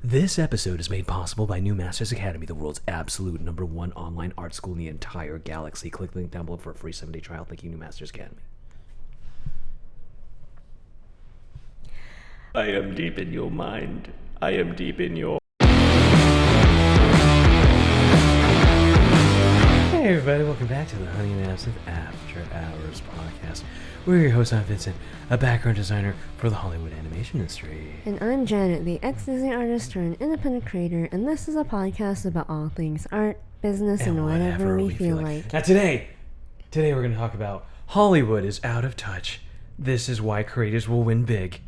This episode is made possible by New Masters Academy, the world's absolute #1 online art school in the entire galaxy. Click the link down below for a free 7-day trial. Thank you, New Masters Academy. I am deep in your mind. I am deep in your... Hey everybody, welcome back to the Honey and Absinthe After Hours podcast. We're your host, I'm Vincent, a background designer for the Hollywood animation industry. And I'm Janet, the ex-Disney artist turned independent creator, and this is a podcast about all things art, business, and whatever we feel like. Now today we're going to talk about Hollywood is out of touch. This is why creators will win big.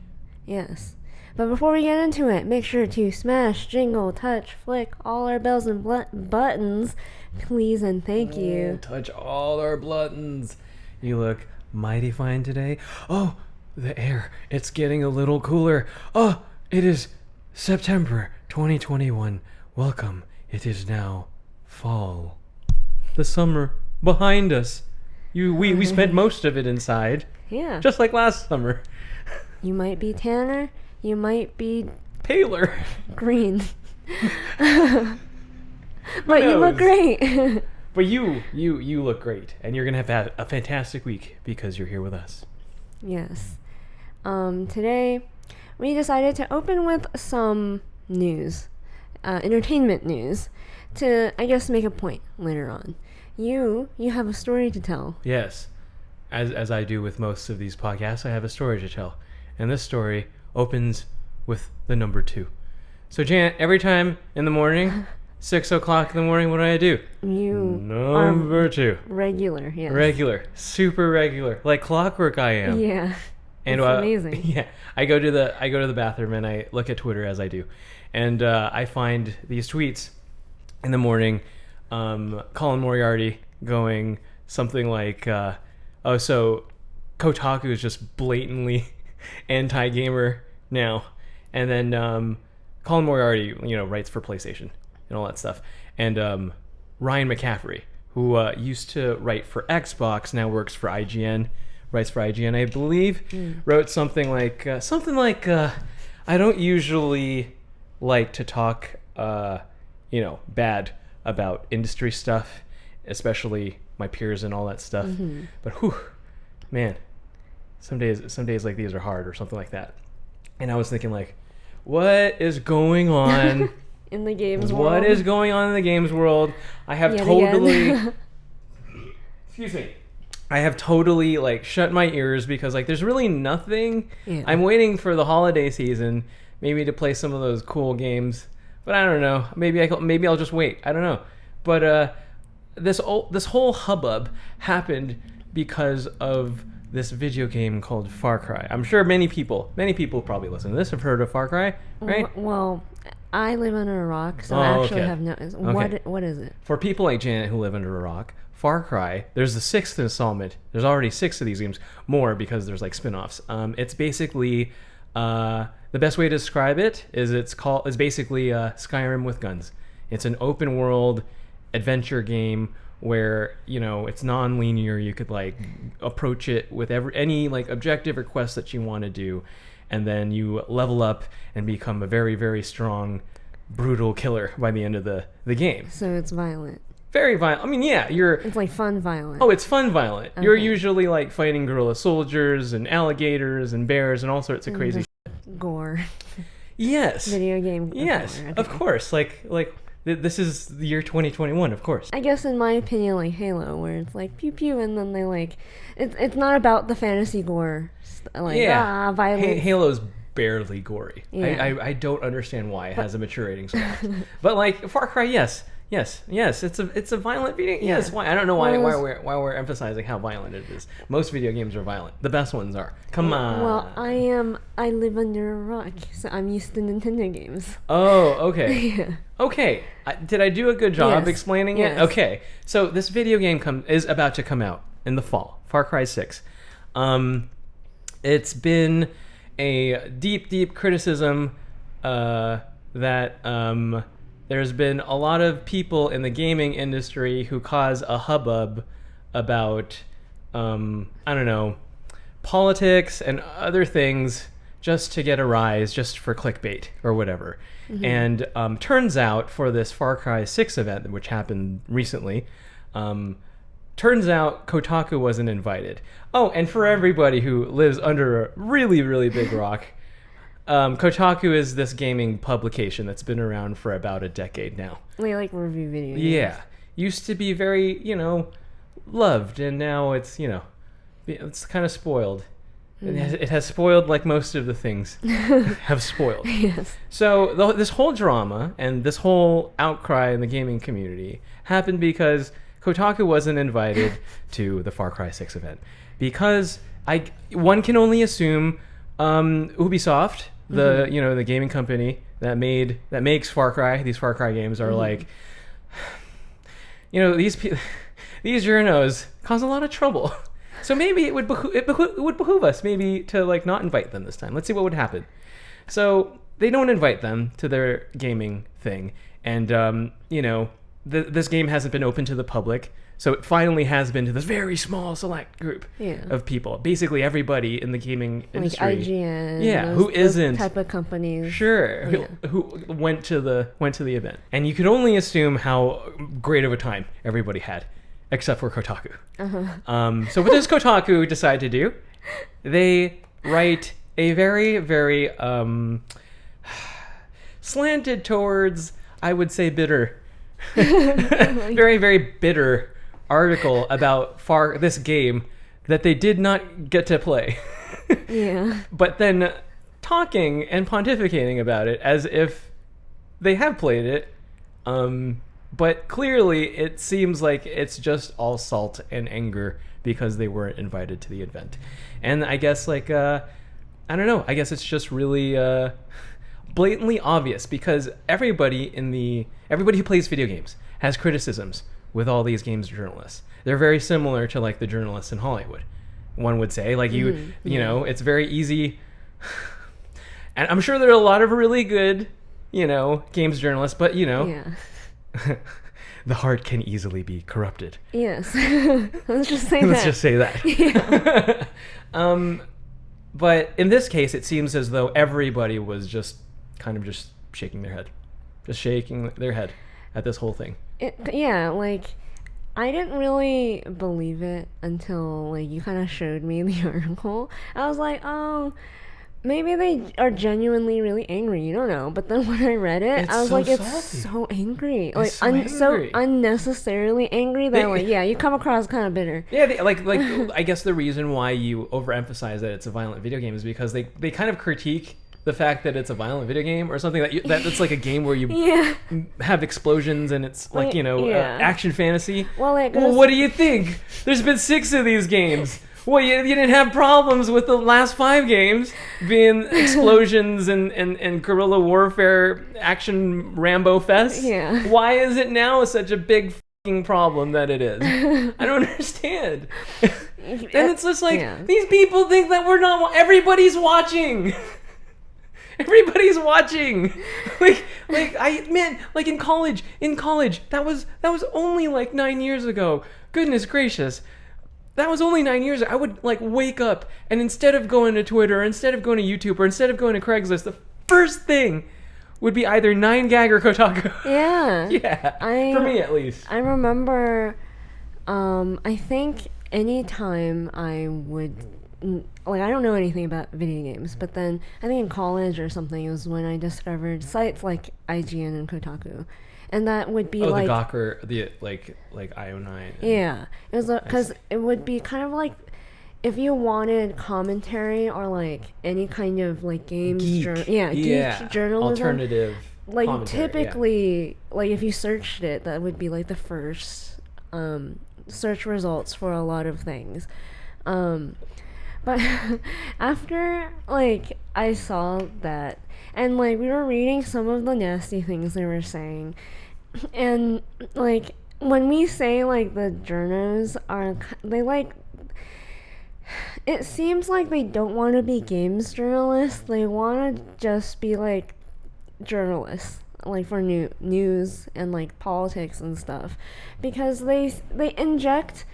Yes. But before we get into it, make sure to smash, jingle, touch, flick all our bells and buttons, please and thank you. Touch all our buttons. You look mighty fine today. Oh, the air, it's getting a little cooler. Oh, it is September 2021. Welcome. It is now fall. The summer behind us. We spent most of it inside. Yeah. Just like last summer. You might be tanner. You might be paler. Green. But you look great. But you look great, and you're going to have a fantastic week because you're here with us. Yes. Today, we decided to open with some news, entertainment news, to, I guess, make a point later on. You have a story to tell. Yes. As I do with most of these podcasts, I have a story to tell. And this story opens with the number 2. So, Janet, every time in the morning... 6 o'clock in the morning, what do? Number 2. Regular, yes. Regular. Super regular. Like clockwork I am. Yeah. And it's amazing. Yeah. I go to the bathroom and I look at Twitter as I do. And I find these tweets in the morning, Colin Moriarty going something like, so Kotaku is just blatantly anti-gamer now. And then Colin Moriarty, writes for PlayStation and all that stuff. And Ryan McCaffrey, who used to write for Xbox, now works for IGN, writes for IGN, I believe, wrote something like, I don't usually like to talk, bad about industry stuff, especially my peers and all that stuff. Mm-hmm. But man, some days like these are hard, or something like that. And I was thinking, like, what is going on in the games world? What is going on in the games world? I have excuse me. I have totally shut my ears because there's really nothing. Yeah. I'm waiting for the holiday season, maybe to play some of those cool games, but I don't know. Maybe I'll just wait. I don't know. But this whole hubbub happened because of this video game called Far Cry. I'm sure many people probably listen to this have heard of Far Cry, right? Well, I live under a rock, so I actually have no... Okay. What is it? For people like Janet who live under a rock, Far Cry, there's the 6th installment. There's already 6 of these games, more because there's spin-offs. It's basically... the best way to describe it is it's basically Skyrim with guns. It's an open world adventure game where, it's non-linear. You could approach it with any objective or quest that you want to do. And then you level up and become a very, very strong, brutal killer by the end of the game. So it's violent. Very violent. I mean, yeah, It's fun violent. Oh, it's fun violent. Okay. You're usually fighting guerrilla soldiers and alligators and bears and all sorts of crazy shit. Gore. Yes. Video game. Yes, gore. Okay. Of course. This is the year 2021, of course. I guess in my opinion, Halo, where it's pew pew, and then they it's not about the fantasy gore, violence. Halo's barely gory. Yeah. I don't understand why it has a mature rating so much. But Far Cry, yes, it's a violent video. Yeah. Yes, why? I don't know why we're emphasizing how violent it is. Most video games are violent. The best ones are. Come on. Well, I live under a rock, so I'm used to Nintendo games. Oh, okay. Yeah. Okay. Did I do a good job explaining it? Yes. Okay. So this video game is about to come out in the fall. Far Cry 6. It's been a deep criticism that there's been a lot of people in the gaming industry who cause a hubbub about, politics and other things just to get a rise, just for clickbait or whatever. And turns out for this Far Cry 6 event, which happened recently, turns out Kotaku wasn't invited. Oh, and for everybody who lives under a really, really big rock, Kotaku is this gaming publication that's been around for about a decade now. They like review videos. Yeah. Used to be very, loved, and now it's, it's kind of spoiled. It has spoiled like most of the things have spoiled. Yes. So this whole drama and this whole outcry in the gaming community happened because Kotaku wasn't invited to the Far Cry 6 event. Because one can only assume Ubisoft, the gaming company that makes Far Cry, these Far Cry games are like, these journos cause a lot of trouble. So maybe it would behoove us maybe to like not invite them this time. Let's see what would happen. So they don't invite them to their gaming thing, and this game hasn't been open to the public. So it finally has been to this very small select group of people. Basically everybody in the gaming industry. Like IGN. Who isn't type of companies. Sure. Yeah. Who went to the event. And you can only assume how great of a time everybody had, except for Kotaku. So what does Kotaku decide to do? They write a very, very slanted towards, I would say, bitter, very, very bitter article about this game that they did not get to play. Yeah. But then talking and pontificating about it as if they have played it. But clearly it seems like it's just all salt and anger because they weren't invited to the event. And I guess I don't know. I guess it's just really blatantly obvious because everybody who plays video games has criticisms with all these games journalists. They're very similar to like the journalists in Hollywood. One would say it's very easy. And I'm sure there are a lot of really good, games journalists, but the heart can easily be corrupted. Yes. Let's just say that. Let's just say that. Yeah. But in this case, it seems as though everybody was just kind of just shaking their head. Just shaking their head at this whole thing. I didn't really believe it until you kind of showed me the article. I was like, oh, maybe they are genuinely really angry. You don't know. But then when I read it, I was so like, salty. it's so angry. It's so unnecessarily angry that you come across kind of bitter. Yeah, I guess the reason why you overemphasize that it's a violent video game is because they kind of critique the fact that it's a violent video game or something that's like a game where you have explosions and it's action fantasy. Well, what do you think? There's been 6 of these games. Well, you didn't have problems with the last 5 games being explosions and guerrilla warfare action Rambo fest. Yeah. Why is it now such a big fucking problem that it is? I don't understand. And it's just like these people think that we're not. Everybody's watching. Everybody's watching. In college, that was only 9 years ago. Goodness gracious. That was only 9 years ago. I would wake up and instead of going to Twitter, or instead of going to YouTube, or instead of going to Craigslist, the first thing would be either 9gag or Kotaku. Yeah. Yeah. For me at least. I remember I think anytime I would I don't know anything about video games, but then I think in college or something, it was when I discovered sites like IGN and Kotaku. And that would be the Gawker, the IO9. Yeah. It was because it would be kind of if you wanted commentary or any kind of games geek journalism, alternative typically if you searched it, that would be the first search results for a lot of things. But after I saw that, and we were reading some of the nasty things they were saying, and when we say the journos are, it seems like they don't want to be games journalists. They want to just be journalists, for news and politics and stuff, because they inject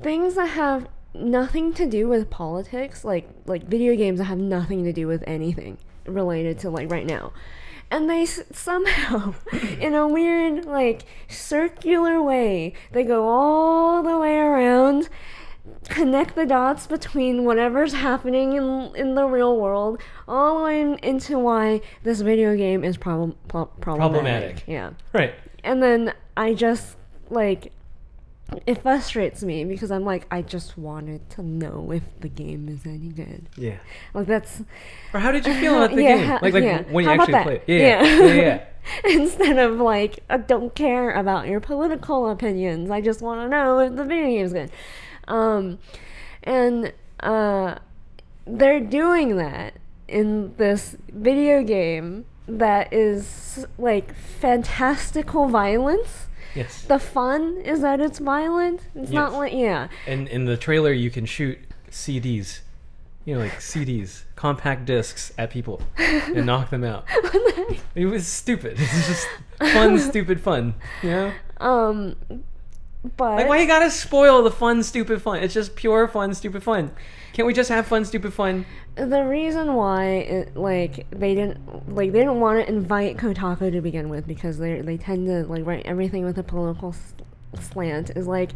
things that have nothing to do with politics, like video games that have nothing to do with anything related to like right now. And they somehow, in a weird, like, circular way, they go all the way around, connect the dots between whatever's happening in the real world, all the way into why this video game is problematic. Yeah. Right. And then I just, like, it frustrates me because I'm like, I just wanted to know if the game is any good. Yeah. Like, that's... Or how did you feel about the game? Like when you actually played it. Yeah. Instead of, like, I don't care about your political opinions. I just want to know if the video game is good. They're doing that in this video game that is, like, fantastical violence. Yes. The fun is that it's violent. It's not like, yeah. And in the trailer, you can shoot CDs. You know, like CDs, compact discs at people and knock them out. It was stupid. It's just fun, stupid fun. You know? But... Like, why you gotta spoil the fun, stupid fun? It's just pure fun, stupid fun. Can't we just have fun, stupid fun? The reason why they didn't want to invite Kotaku to begin with, because they tend to like write everything with a political slant, is like,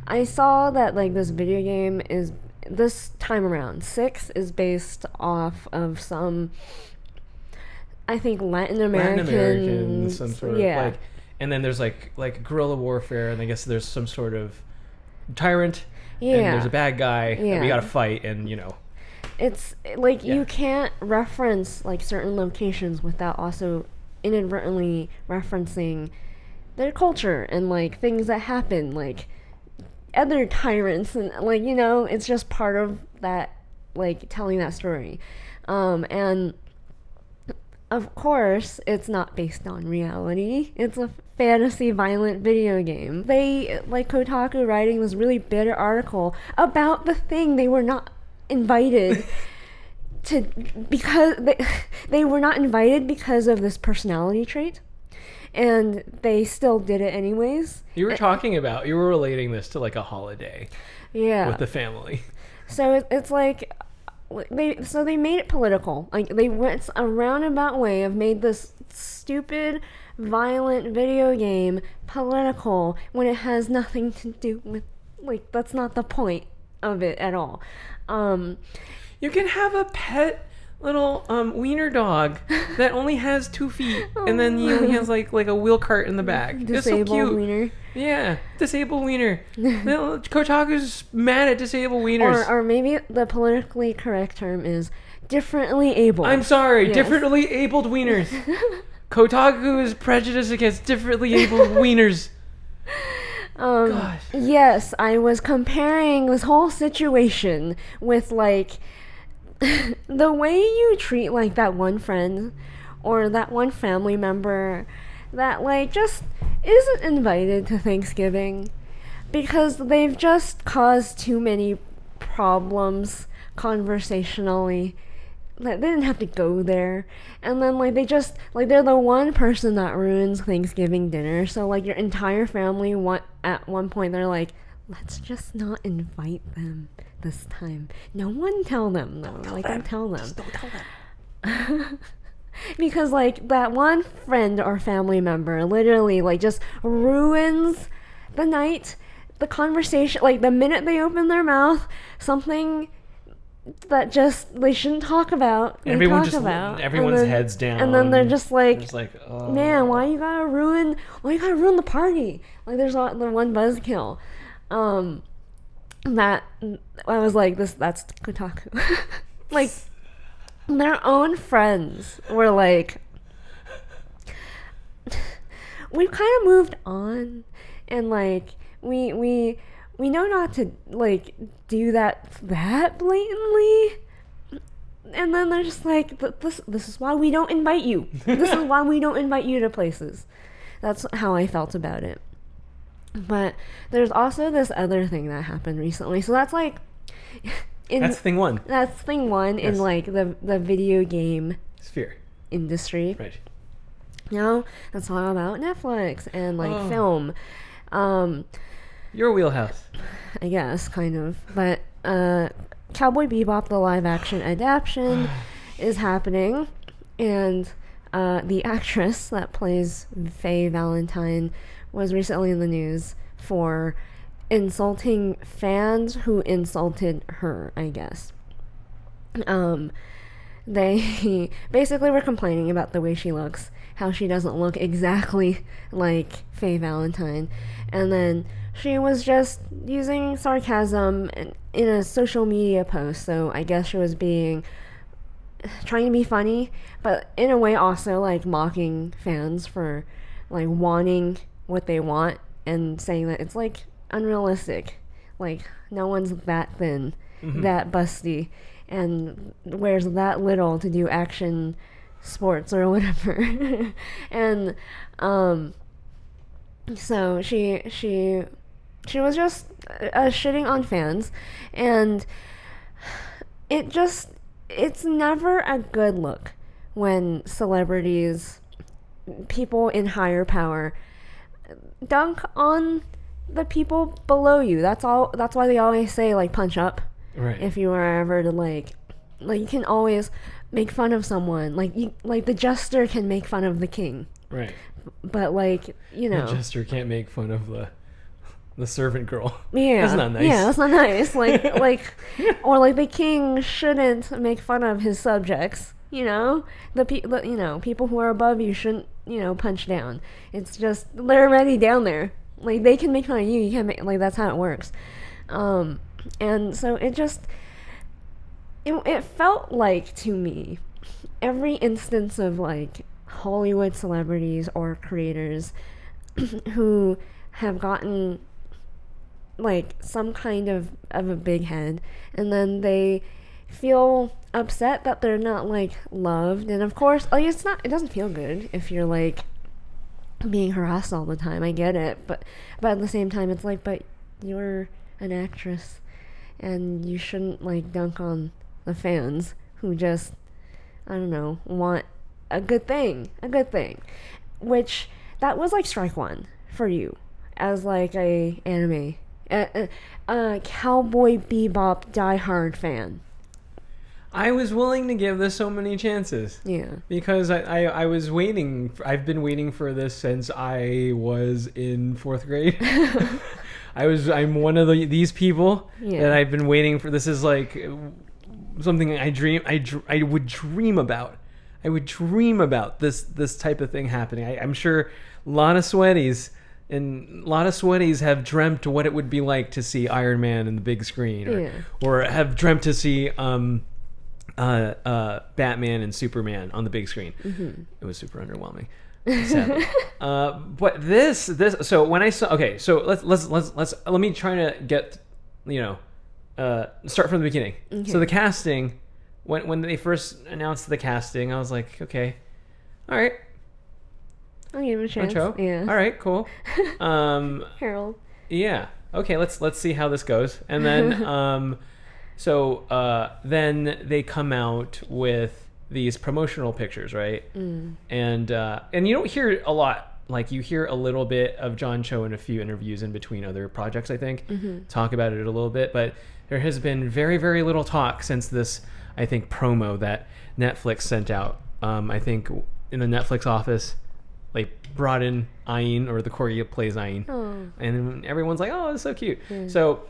I saw that like this video game is this time around 6 is based off of some, I think, Latin American some sort of like, and then there's like guerrilla warfare, and I guess there's some sort of tyrant. Yeah. And there's a bad guy that we gotta fight, and you know. It's like you can't reference like certain locations without also inadvertently referencing their culture and like things that happen, like other tyrants, and like, you know, it's just part of that, like, telling that story. And of course, it's not based on reality. It's a fantasy violent video game. They, like, Kotaku writing this really bitter article about the thing they were not invited to, because they were not invited because of this personality trait, and they still did it anyways. You were relating this to like a holiday, with the family. So it's like they made it political. Like, they went a roundabout way of made this stupid violent video game political when it has nothing to do with, like, that's not the point of it at all. You can have a pet little wiener dog that only has 2 feet, and then he only has like a wheel cart in the back. Disabled so cute. wiener. Yeah, disabled wiener. Kotaku's mad at disabled wieners. Or maybe the politically correct term is differently able. I'm sorry, differently abled wieners. Kotaku is prejudiced against differently abled wieners. Gosh. Yes, I was comparing this whole situation with, like, the way you treat, like, that one friend or that one family member that, like, just isn't invited to Thanksgiving because they've just caused too many problems conversationally. Like, they didn't have to go there. And then, like, they're the one person that ruins Thanksgiving dinner. So, like, your entire family, at one point, they're like, let's just not invite them this time. No one tell them, though. Don't tell them. Just don't tell them. Because, like, that one friend or family member literally, like, just ruins the night, the conversation. Like, the minute they open their mouth, something that just they shouldn't talk about. Everyone's heads down, and then they're just like, oh. Man, why you gotta ruin the party? Like, there's the one buzzkill. That I was like, that's Kotaku. Like, their own friends were like, we've kind of moved on, and like we know not to, like, do that blatantly. And then they're just like, this is why we don't invite you. This is why we don't invite you to places. That's how I felt about it. But there's also this other thing that happened recently. So that's like... that's thing one. That's thing one in, like, the video game sphere industry. Right. You know, that's all about Netflix and, like, film. Your wheelhouse. I guess, kind of. But Cowboy Bebop, the live action adaptation, is happening, and the actress that plays Faye Valentine was recently in the news for insulting fans who insulted her, I guess. They basically were complaining about the way she looks, how she doesn't look exactly like Faye Valentine, and then she was just using sarcasm in a social media post, so I guess she was trying to be funny, but in a way also like mocking fans for like wanting what they want and saying that it's like unrealistic, like no one's that thin, that busty, and wears that little to do action sports or whatever. And so she was just shitting on fans, and it's never a good look when celebrities, people in higher power, dunk on the people below you. That's why they always say like punch up. Right. If you were ever to like you can always make fun of someone, like the jester can make fun of the king. Right. But like, you know, the jester can't make fun of the servant girl. Yeah, that's not nice. Yeah, that's not nice. Like or like the king shouldn't make fun of his subjects. You know, people who are above you shouldn't, punch down. It's just they're already down there. Like they can make fun of you. You can't make, like, that's how it works. And so it felt like, to me, every instance of like Hollywood celebrities or creators who have gotten like some kind of a big head, and then they feel upset that they're not like loved, and of course, like, it doesn't feel good if you're like being harassed all the time. I get it, but at the same time, it's like, but you're an actress, and you shouldn't like dunk on the fans who just, I don't know, want a good thing, which that was like strike one for you as like a anime, a Cowboy Bebop diehard fan. I was willing to give this so many chances. Yeah. Because I was waiting. I've been waiting for this since I was in 4th grade. I'm one of these people that I've been waiting for. This is like something I would dream about. I would dream about this type of thing happening. I'm sure a lot of sweaties have dreamt what it would be like to see Iron Man in the big screen, or have dreamt to see Batman and Superman on the big screen. It was super underwhelming, sadly. But this so when I saw, okay, so let me try to get, start from the beginning. So the casting, when they first announced the casting, I was like, okay, all right, I'll give him a chance. Ocho. Yeah. All right, cool. Harold. Yeah. Okay, let's see how this goes. And then so then they come out with these promotional pictures, right? And you don't hear a lot. Like, you hear a little bit of John Cho in a few interviews in between other projects, I think, talk about it a little bit. But there has been very, very little talk since this, I think, promo that Netflix sent out. I think in the Netflix office, they brought in Ayin, or the Koryu plays Ayin. And everyone's like, oh, it's so cute. So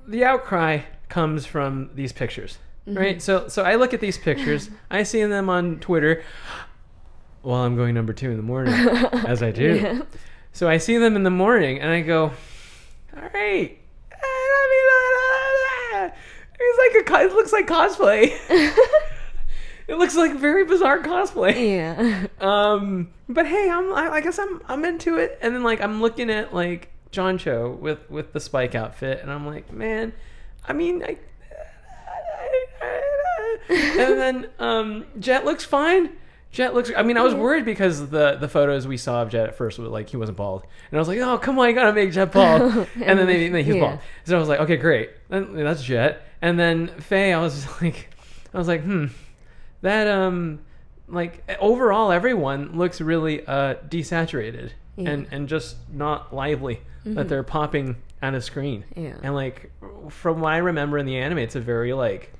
the outcry comes from these pictures, right? So I look at these pictures, I see them on Twitter while I'm going number 2 in the morning, as I do. Yeah. So I see them in the morning, and I go, all right. It looks like cosplay. It looks like very bizarre cosplay. Yeah. But hey, I guess I'm into it. And then like I'm looking at like John Cho with the Spike outfit, and I'm like, man, I mean, and then Jet looks fine. I mean, I was worried because the photos we saw of Jet at first were like he wasn't bald, and I was like, oh, come on, you gotta make Jet bald. And then he's bald. So I was like, okay, great, that's Jet. And then Faye, I was like, that like overall everyone looks really desaturated and just not lively. That they're popping on a screen. Yeah. And like from what I remember in the anime, it's a very like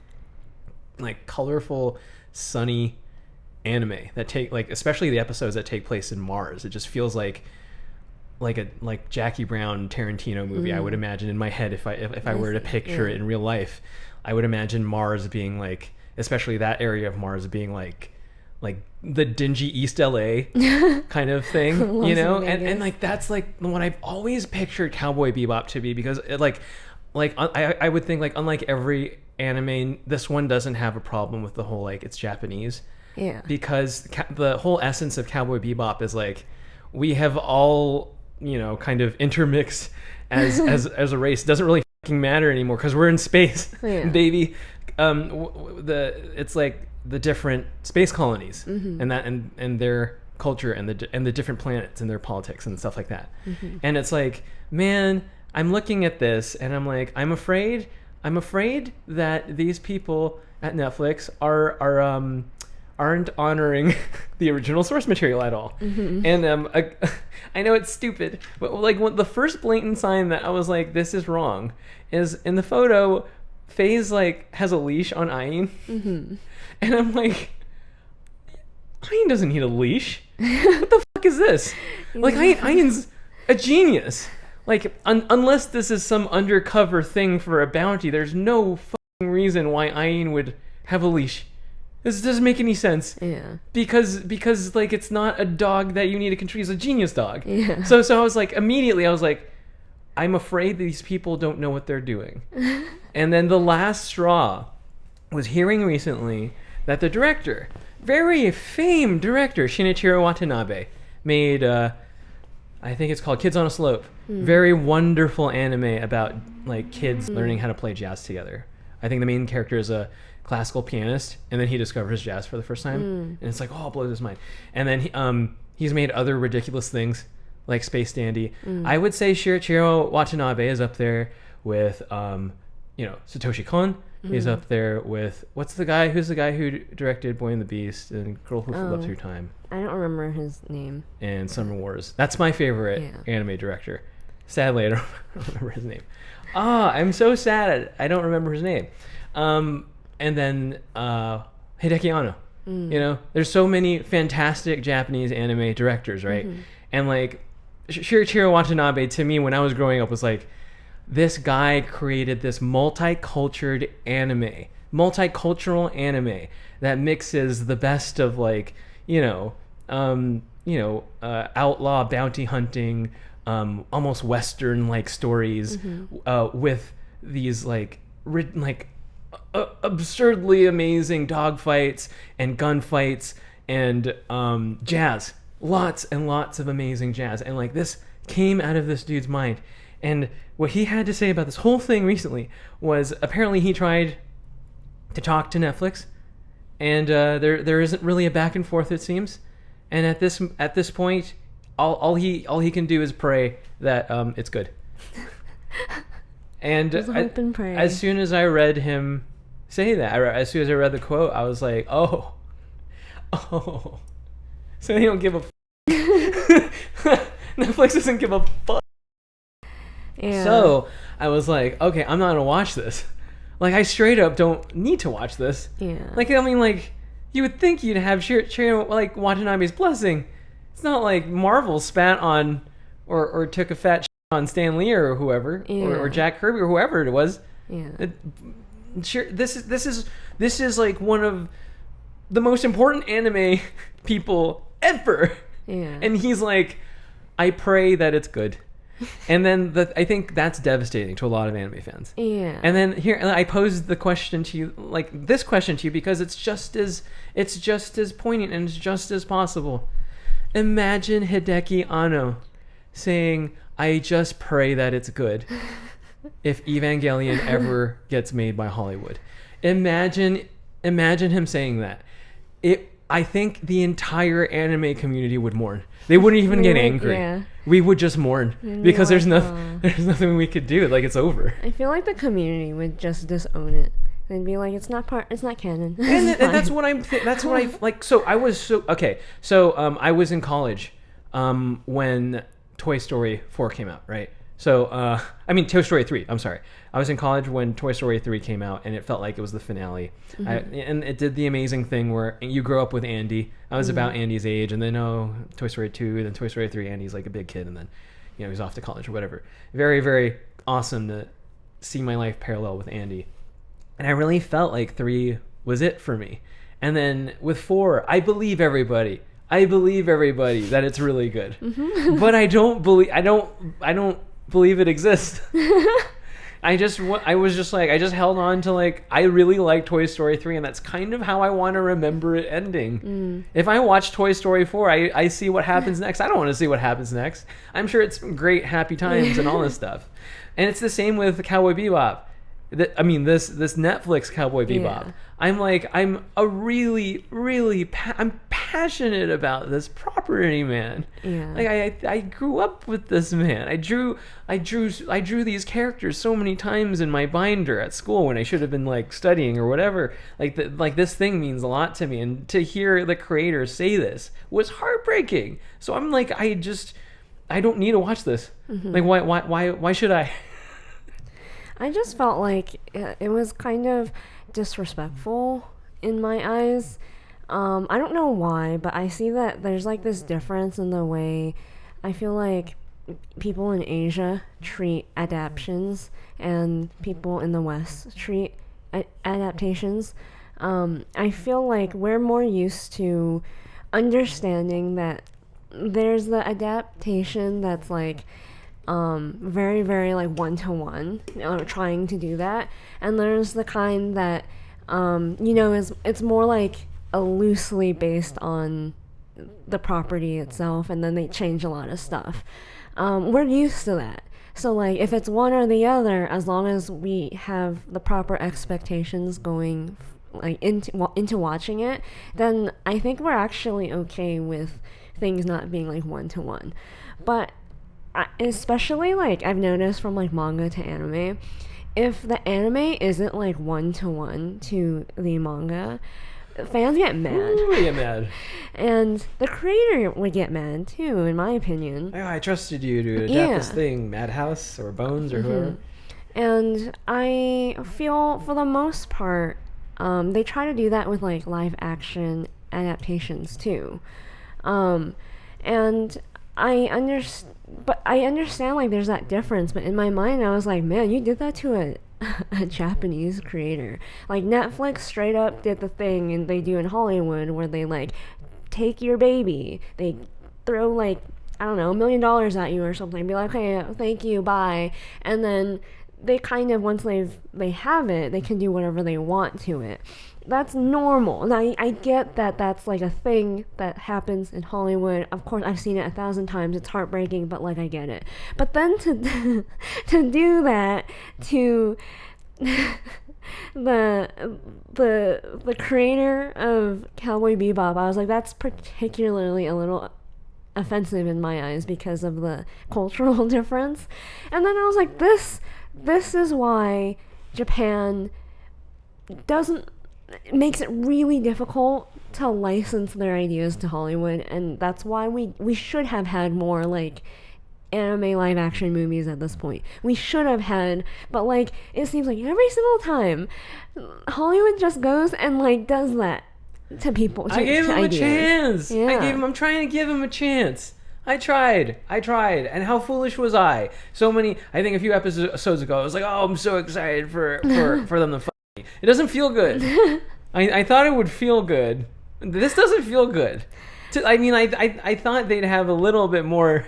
colorful, sunny anime that take like, especially the episodes that take place in Mars. It just feels like a Jackie Brown Tarantino movie. I would imagine in my head if I were to picture it in real life, I would imagine Mars being like, especially that area of Mars being like the dingy East LA kind of thing, you know? And like that's like what I've always pictured Cowboy Bebop to be, because it I would think like, unlike every anime, this one doesn't have a problem with the whole like it's Japanese. Yeah. Because the whole essence of Cowboy Bebop is like, we have all, you know, kind of intermixed as a race. It doesn't really fucking matter anymore because we're in space, baby. It's like the different space colonies and their culture and the different planets and their politics and stuff like that. And it's like, man, I'm looking at this and I'm like, I'm afraid that these people at Netflix aren't honoring the original source material at all. And I know it's stupid, but like the first blatant sign that I was like, this is wrong, is in the photo, FaZe like has a leash on Ayin. And I'm like, Ayin doesn't need a leash. What the fuck is this? Like Ayin's a genius. Like unless this is some undercover thing for a bounty, there's no fucking reason why Ayin would have a leash. This doesn't make any sense. Yeah. Because like it's not a dog that you need to control. He's a genius dog. Yeah. So I was like, immediately I was like, I'm afraid these people don't know what they're doing. And then the last straw was hearing recently that the director, very famed director, Shinichiro Watanabe, made I think it's called Kids on a Slope. Very wonderful anime about like kids learning how to play jazz together. I think the main character is a classical pianist, and then he discovers jazz for the first time, and it's like, oh, it blows his mind. And then he's made other ridiculous things like Space Dandy. I would say Shinichiro Watanabe is up there with Satoshi Kon. He's up there with who's the guy who directed Boy and the Beast and Girl Who Flew Up Through Time. I don't remember his name. And Summer Wars. That's my favorite anime director. Sadly, I don't remember his name. I'm so sad I don't remember his name. And then Hideki Anno. You know, there's so many fantastic Japanese anime directors, right? And like Shinichiro Watanabe, to me, when I was growing up, was like, this guy created this multicultural anime that mixes the best of like, outlaw bounty hunting, almost Western like stories, with these like absurdly amazing dogfights and gunfights and jazz, lots and lots of amazing jazz. And like this came out of this dude's mind. And what he had to say about this whole thing recently was, apparently he tried to talk to Netflix, and there isn't really a back and forth, it seems. And at this point, all he can do is pray that it's good. And hope and pray. As soon as I read him say that, as soon as I read the quote, I was like, oh, so they don't give a Netflix doesn't give a fuck. Yeah. So I was like, okay, I'm not gonna watch this. Like, I straight up don't need to watch this. Yeah. Like, I mean, like, you would think you'd have like Watanabe's blessing. It's not like Marvel spat on or took a fat shit on Stan Lee or whoever, or Jack Kirby or whoever it was. Yeah. This is like one of the most important anime people ever. Yeah. And he's like, I pray that it's good. And then I think that's devastating to a lot of anime fans. Yeah. And then here I posed the question to you, like this question to you, because it's just as poignant and it's just as possible. Imagine Hideki Anno saying, I just pray that it's good if Evangelion ever gets made by Hollywood. Imagine him saying that. I think the entire anime community would mourn. They wouldn't even get angry. Yeah. We would just mourn because there's nothing we could do. Like, it's over. I feel like the community would just disown it. They'd be like, it's not canon. And that's what I like. So I was I was in college when Toy Story 4 came out, right? So, I mean, Toy Story 3, I'm sorry. I was in college when Toy Story 3 came out, and it felt like it was the finale. And it did the amazing thing where you grow up with Andy. I was about Andy's age, and then, Toy Story 2, then Toy Story 3, Andy's like a big kid, and then, he's off to college or whatever. Very, very awesome to see my life parallel with Andy. And I really felt like 3 was it for me. And then with 4, I believe everybody that it's really good. But I don't believe it exists. I just held on to like, I really like Toy Story 3, and that's kind of how I want to remember it ending. If I watch Toy Story 4, I see what happens next. I don't want to see what happens next. I'm sure it's great happy times and all this stuff. And it's the same with Cowboy Bebop. This Netflix Cowboy Bebop. Yeah. I'm passionate about this property, man. Yeah. Like I grew up with this man. I drew these characters so many times in my binder at school when I should have been like studying or whatever. Like this thing means a lot to me, and to hear the creator say this was heartbreaking. So I'm like, I don't need to watch this. Like why should I? I just felt like it was kind of disrespectful in my eyes. I don't know why, but I see that there's like this difference in the way I feel like people in Asia treat adaptations and people in the West treat adaptations. I feel like we're more used to understanding that there's the adaptation that's like very, very like one-to-one, trying to do that, and there's the kind that it's more like a loosely based on the property itself, and then they change a lot of stuff. We're used to that, so like if it's one or the other, as long as we have the proper expectations going like into watching it, then I think we're actually okay with things not being like one-to-one. But especially like I've noticed from like manga to anime, if the anime isn't like one-to-one to the manga, fans get mad. Ooh, they get mad. And the creator would get mad too, in my opinion. Oh, I trusted you to adapt this thing, Madhouse or Bones or whoever. And I feel for the most part, they try to do that with like live action adaptations too. And I understand like there's that difference, but in my mind I was like, man, you did that to a Japanese creator. Like Netflix straight up did the thing and they do in Hollywood where they like take your baby, they throw like, I don't know, $1 million at you or something, be like, hey, thank you, bye, and then they kind of, once they have it, they can do whatever they want to it. That's normal. And I get that that's like a thing that happens in Hollywood. Of course, I've seen it 1,000 times. It's heartbreaking, but like I get it. But then to do that to the creator of Cowboy Bebop, I was like, that's particularly a little offensive in my eyes because of the cultural difference. And then I was like, this is why Japan makes it really difficult to license their ideas to Hollywood, and that's why we should have had more like anime live action movies at this point. We should have had, but like it seems like every single time Hollywood just goes and like does that to people. I gave him a chance. I'm trying to give him a chance. I tried. And how foolish was I? I think a few episodes ago, I was like, oh, I'm so excited for them to fight me. It doesn't feel good. I thought it would feel good. This doesn't feel good. I thought they'd have a little bit more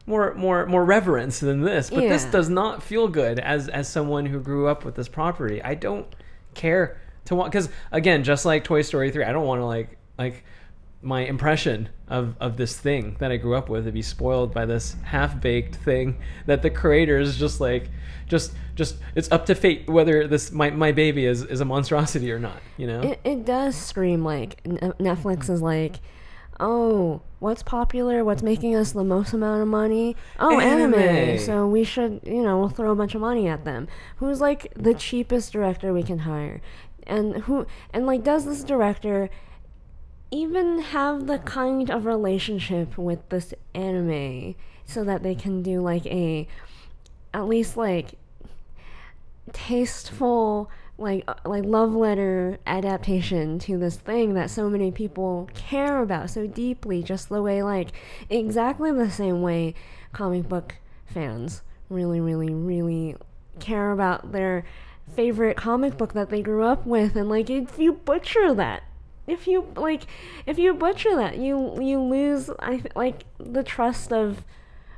reverence than this, but this does not feel good as someone who grew up with this property. I don't care to want, because again, just like Toy Story 3, I don't want to like my impression of this thing that I grew up with to be spoiled by this half-baked thing that the creators just it's up to fate whether this my baby is a monstrosity or not, It does scream like Netflix is like, oh, what's popular, what's making us the most amount of money? Oh, anime. So we should, we'll throw a bunch of money at them. Who's like the cheapest director we can hire? And does this director even have the kind of relationship with this anime so that they can do like a at least like tasteful like love letter adaptation to this thing that so many people care about so deeply, just the way like exactly the same way comic book fans really really really care about their favorite comic book that they grew up with. And like if you butcher that, if you butcher that, you lose like the trust of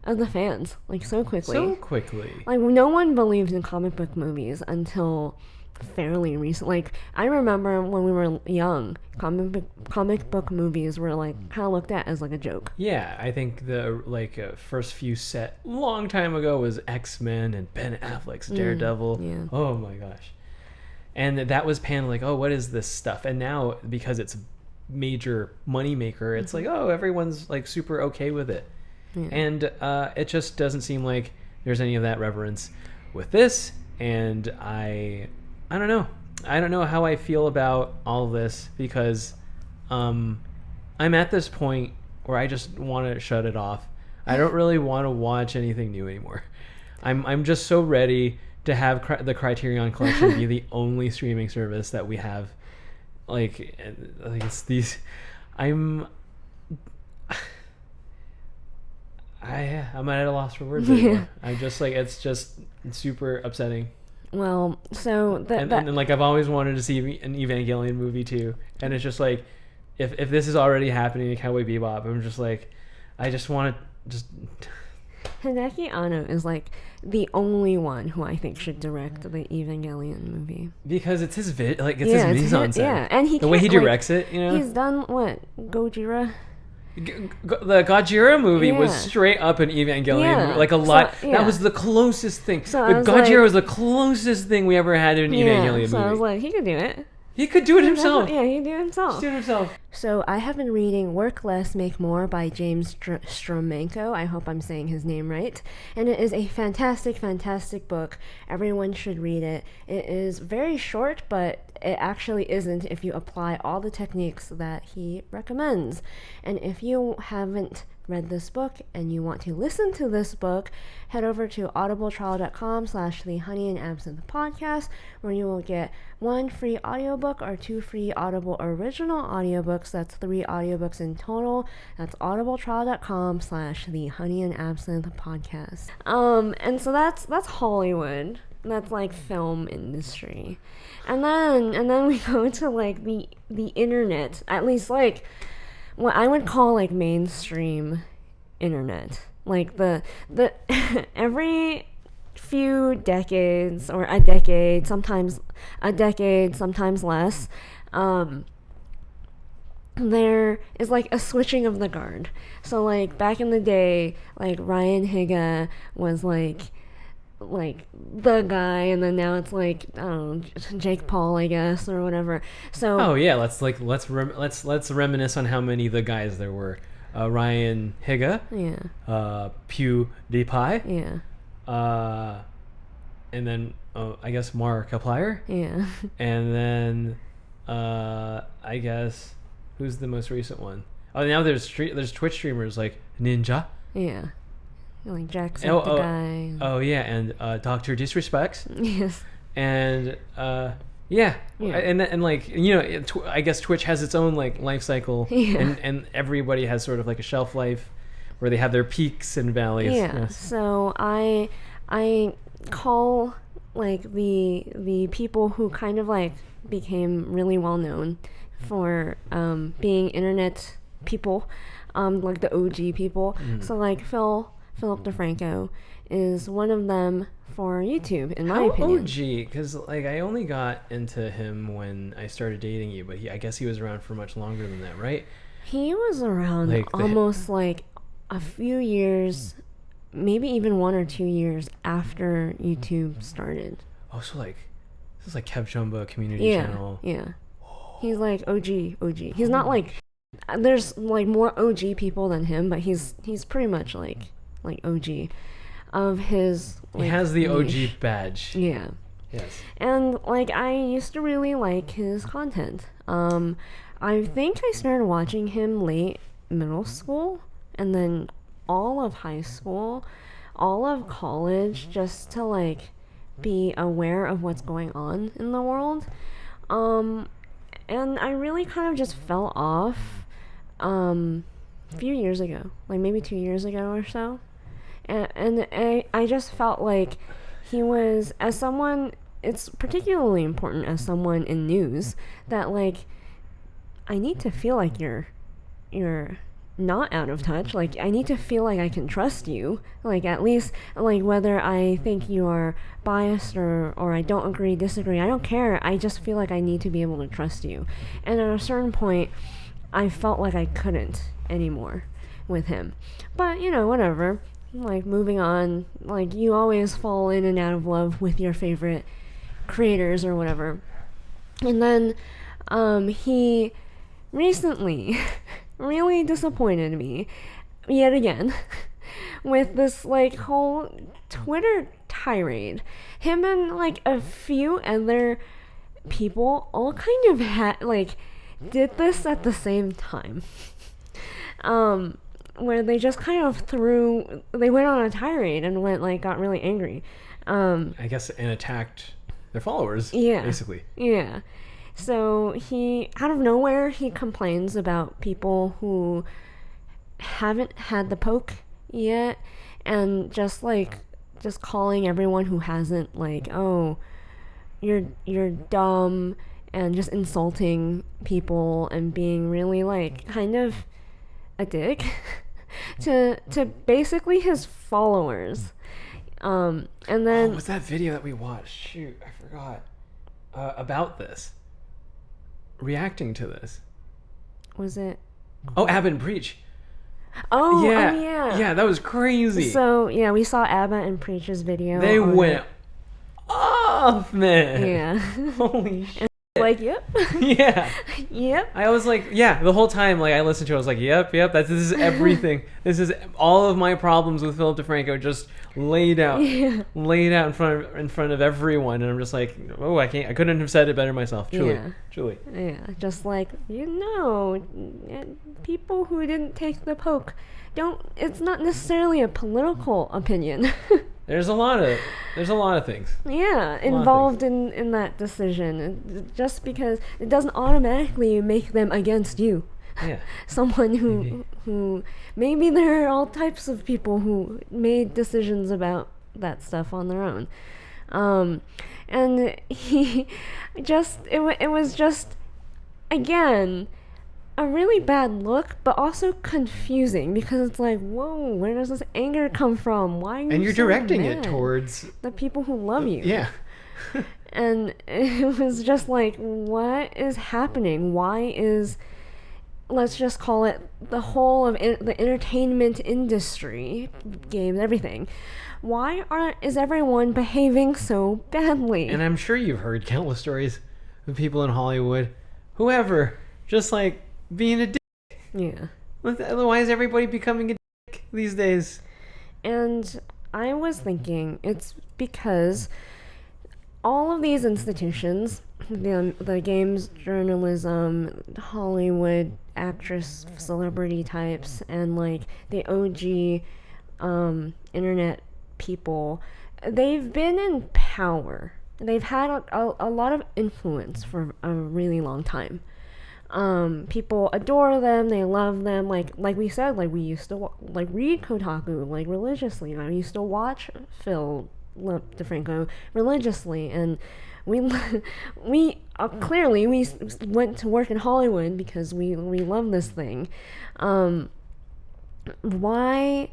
the fans like so quickly. Like no one believed in comic book movies until fairly recent. Like I remember when we were young, comic book movies were like kind of looked at as like a joke. Yeah, I think the first few set long time ago was X-Men and Ben Affleck's Daredevil. Yeah. Oh my gosh. And that was panned like, oh, what is this stuff? And now because it's a major money maker, it's like, oh, everyone's like super okay with it. Yeah. And it just doesn't seem like there's any of that reverence with this. And I don't know. I don't know how I feel about all this, because I'm at this point where I just want to shut it off. I don't really want to watch anything new anymore. I'm just so ready to have the Criterion Collection be the only streaming service that we have. Like it's these. I'm at a loss for words anymore. I'm just like, it's super upsetting. Well, so and like I've always wanted to see an Evangelion movie too, and it's just like if this is already happening in Cowboy Bebop, I'm just like, I just want to just. Hideki Anno is like the only one who I think should direct the Evangelion movie, because it's his his mise-en-scène. Yeah, and the way he directs it, you know. He's done what, Gojira. The Gojira movie was straight up an Evangelion movie, like a lot. That was the closest thing. So Gojira was the closest thing we ever had to an Evangelion movie. So I was like, he could do it. He could do it himself. Yeah, he could do it himself. Just do it himself. So I have been reading Work Less, Make More by James Stromenko. I hope I'm saying his name right. And it is a fantastic, fantastic book. Everyone should read it. It is very short, but it actually isn't if you apply all the techniques that he recommends. And if you haven't read this book and you want to listen to this book, head over to audibletrial.com/the Honey and Absinthe Podcast, where you will get 1 free audiobook or 2 free Audible original audiobooks. That's 3 audiobooks in total. That's audibletrial.com/the Honey and Absinthe Podcast. And so that's Hollywood. That's like film industry. And then we go to like the internet, at least like what I would call like mainstream internet. Like the every few decades, or a decade, sometimes less, there is like a switching of the guard. So like back in the day, like Ryan Higa was like the guy, and then now it's like, I don't know, Jake Paul, I guess, or whatever. So let's reminisce on how many the guys there were. Ryan Higa, PewDiePie, and then I guess Markiplier, and then I guess who's the most recent one? Oh, now there's Twitch streamers like Ninja, like Jackson, the guy. Oh yeah, and Dr. Disrespects. Yes. And and like, you know, I guess Twitch has its own like life cycle, and everybody has sort of like a shelf life where they have their peaks and valleys. Yeah. Yes. So I call like the people who kind of like became really well known for being internet people, like the OG people. So like Philip DeFranco is one of them for YouTube, in my opinion. OG? Because like I only got into him when I started dating you, but I guess he was around for much longer than that, right? He was around like almost like a few years, maybe even 1 or 2 years after YouTube started. Oh, so like this is like Kev Chumba Community Channel. Yeah. He's like OG. He's not like, there's like more OG people than him, but he's pretty much like OG of his, like, he has the niche. OG badge. Yeah. Yes. And like I used to really like his content. I think I started watching him late middle school and then all of high school. all of college just to like be aware of what's going on in the world. And I really kind of just fell off a few years ago, like maybe 2 years ago or so. And I just felt like he was, as someone, it's particularly important as someone in news, that like I need to feel like you're not out of touch. Like I need to feel like I can trust you. Like at least like whether I think you are biased or I don't agree, disagree, I don't care. I just feel like I need to be able to trust you. And at a certain point I felt like I couldn't anymore with him. But you know, whatever. Like moving on, like you always fall in and out of love with your favorite creators or whatever. And then he recently really disappointed me yet again with this like whole Twitter tirade. Him and like a few other people all kind of did this at the same time. Where they just kind of they went on a tirade and got really angry. I guess, and attacked their followers. Yeah. Basically. Yeah. So he, out of nowhere, he complains about people who haven't had the poke yet, and just calling everyone who hasn't like, oh, you're dumb, and just insulting people and being really like kind of a dick to basically his followers. And then was that video that we watched? Shoot, I forgot. About this. Reacting to this. Was it? Oh, Abbott and Preach. Oh, yeah. Oh, yeah. Yeah, that was crazy. So, yeah, we saw Abbott and Preach's video. They went off, man. Yeah. Holy shit. Like, yep. Yeah. Yep. I was like, yeah, the whole time, like, I listened to it, I was like, yep, this is everything. This is all of my problems with Philip DeFranco just laid out in front of everyone, and I'm just like, oh, I couldn't have said it better myself, truly. Yeah, just like, people who didn't take the poke it's not necessarily a political opinion. There's a lot of things. Yeah, involved in that decision. Just because it doesn't automatically make them against you. Yeah. Someone who maybe there are all types of people who made decisions about that stuff on their own. And he just it was just again a really bad look, but also confusing, because it's like, whoa, where does this anger come from? Why are you and you're so directing mad? It towards The people who love you. Yeah. And it was just like, what is happening? Why is, let's just call it the whole of the entertainment industry, games, everything, why is everyone behaving so badly? And I'm sure you've heard countless stories of people in Hollywood, whoever, just like being a dick. Yeah. Why is everybody becoming a dick these days? And I was thinking it's because all of these institutions, the games, journalism, Hollywood, actress, celebrity types, and like the OG internet people, they've been in power. They've had a lot of influence for a really long time. People adore them, they love them, like we said, like we used to read Kotaku like religiously. I used to watch Phil DeFranco religiously, and we clearly we went to work in Hollywood because we love this thing. Why?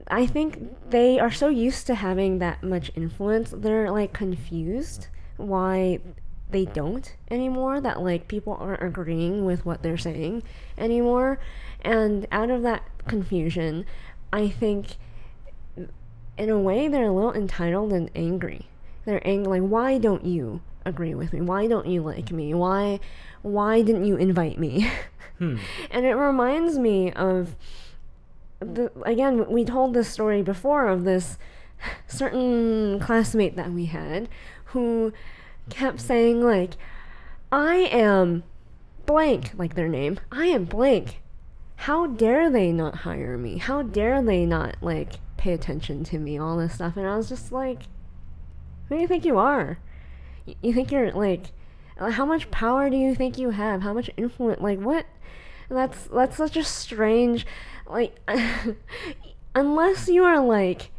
I think they are so used to having that much influence, they're like confused why they don't anymore, that like people aren't agreeing with what they're saying anymore. And out of that confusion, I think in a way they're a little entitled and angry. They're angry, like, why don't you agree with me? Why don't you like me? Why didn't you invite me? And it reminds me of again, we told this story before of this certain classmate that we had who kept saying like, I am blank, like their name. I am blank. How dare they not hire me? How dare they not like pay attention to me, all this stuff. And I was just like, who do you think you are? You think you're like, how much power do you think you have? How much influence? Like, what? That's such a strange, like, unless you are like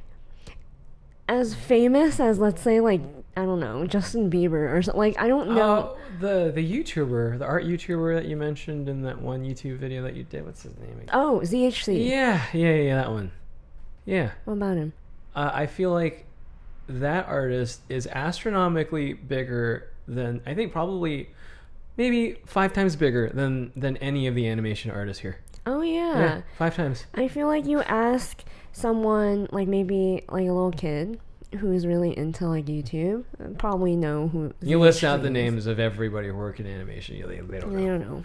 as famous as, let's say, like, I don't know, Justin Bieber or something. Like, I don't know. The YouTuber, the art YouTuber that you mentioned in that one YouTube video that you did. What's his name again? Oh, ZHC. Yeah, that one. Yeah. What about him? I feel like that artist is astronomically bigger than, I think probably maybe 5 times bigger than any of the animation artists here. Oh, yeah. 5 times. I feel like you ask someone, like maybe like a little kid who is really into like YouTube, probably know who. You list out the names of everybody who work in animation. They don't know. They don't know.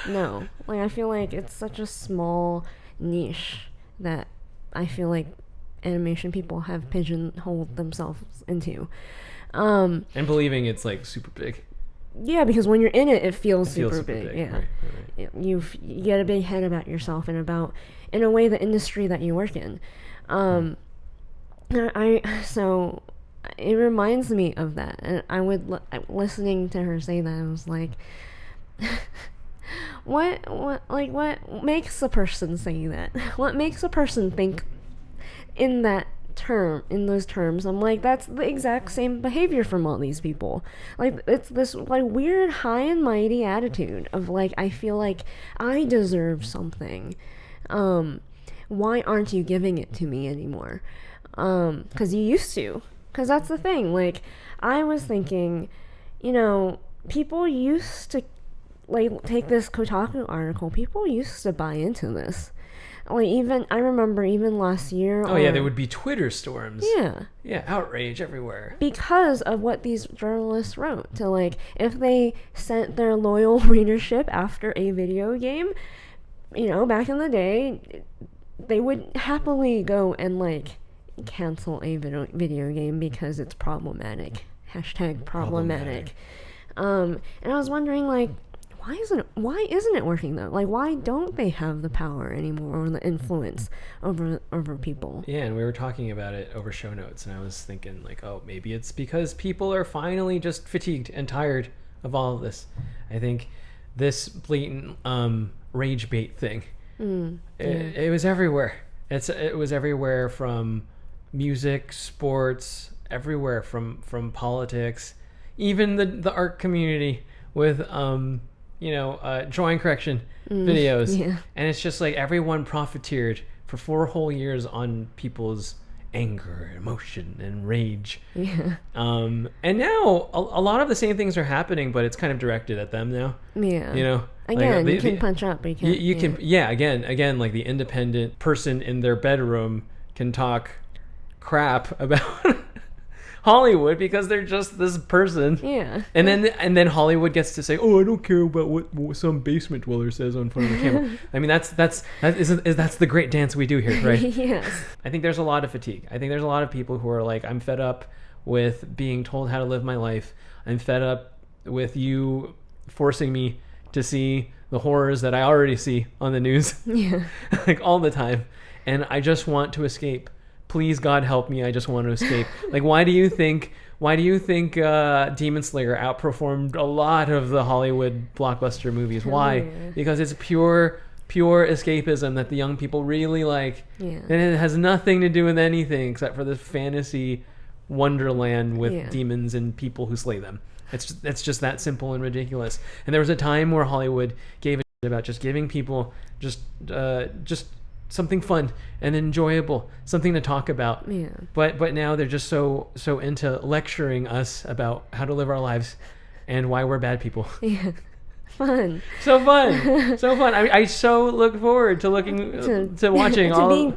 No. Like, I feel like it's such a small niche that I feel like animation people have pigeonholed themselves into. And believing it's like super big. Yeah, because when you're in it, it feels super big. big. Yeah. Right. You get a big head about yourself and about, in a way, the industry that you work in. So it reminds me of that, and I would listening to her say that, I was like, what makes a person say that? What makes a person think in those terms? I'm like, that's the exact same behavior from all these people. Like, it's this like weird high and mighty attitude of like, I feel like I deserve something. Why aren't you giving it to me anymore? 'Cause you used to. 'Cause that's the thing. Like, I was thinking, people used to, like, take this Kotaku article. People used to buy into this. Like, I remember even last year. Oh, yeah, there would be Twitter storms. Yeah. Yeah, outrage everywhere. Because of what these journalists wrote. To, like, if they sent their loyal readership after a video game, back in the day, they would happily go and, like, cancel a video game because it's problematic. #problematic. And I was wondering, like, why isn't it working though? Like, why don't they have the power anymore or the influence over people? Yeah, and we were talking about it over show notes, and I was thinking, like, oh, maybe it's because people are finally just fatigued and tired of all of this. I think this blatant rage bait thing, it was everywhere. It was everywhere, from music, sports, everywhere, from politics, even the art community with drawing correction videos. Yeah. And it's just like everyone profiteered for 4 whole years on people's anger, emotion, and rage. Yeah. And now a lot of the same things are happening, but it's kind of directed at them now. Yeah. Again, you can punch up, but you can't. You can, yeah. Again, like the independent person in their bedroom can talk crap about Hollywood because they're just this person. Yeah. And then Hollywood gets to say, "Oh, I don't care about what some basement dweller says on front of the camera." I mean, that's the great dance we do here, right? Yes. I think there's a lot of fatigue. I think there's a lot of people who are like, I'm fed up with being told how to live my life. I'm fed up with you forcing me to see the horrors that I already see on the news. Yeah. Like, all the time. And I just want to escape. Please, God, help me. I just want to escape. Like, why do you think Demon Slayer outperformed a lot of the Hollywood blockbuster movies? Why? Yeah. Because it's pure escapism that the young people really like. Yeah. And it has nothing to do with anything except for this fantasy wonderland with demons and people who slay them. It's just that simple and ridiculous. And there was a time where Hollywood gave a shit about just giving people just something fun and enjoyable, something to talk about. Yeah. But now they're just so into lecturing us about how to live our lives and why we're bad people. Yeah. Fun. So fun. I so look forward to watching to being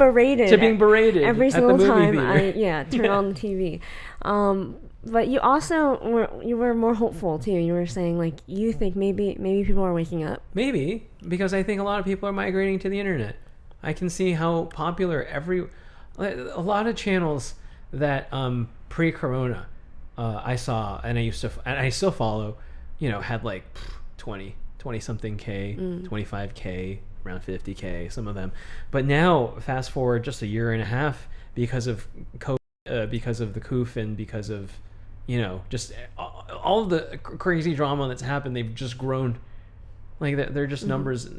berated every single time I turn on the TV. But you also were more hopeful too. You were saying, like, you think maybe people are waking up. Maybe, because I think a lot of people are migrating to the internet. I can see how popular a lot of channels that pre-corona I saw, and I still follow, had like 20 something K, 25K, around 50K, some of them. But now, fast forward just a year and a half, because of COVID, because of the coup, and because of, just all of the crazy drama that's happened, they've just grown. Like, they're just numbers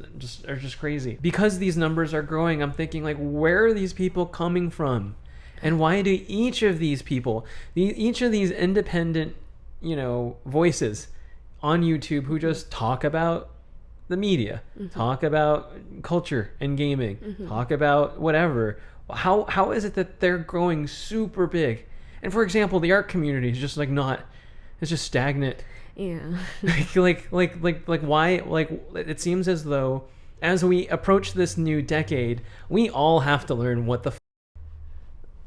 are just crazy. Because these numbers are growing, I'm thinking, like, where are these people coming from? And why do each of these people, each of these independent, voices on YouTube who just talk about the media, talk about culture and gaming, talk about whatever, how is it that they're growing super big? And for example, the art community is just like it's just stagnant. Yeah. like why? Like, it seems as though as we approach this new decade, we all have to learn what the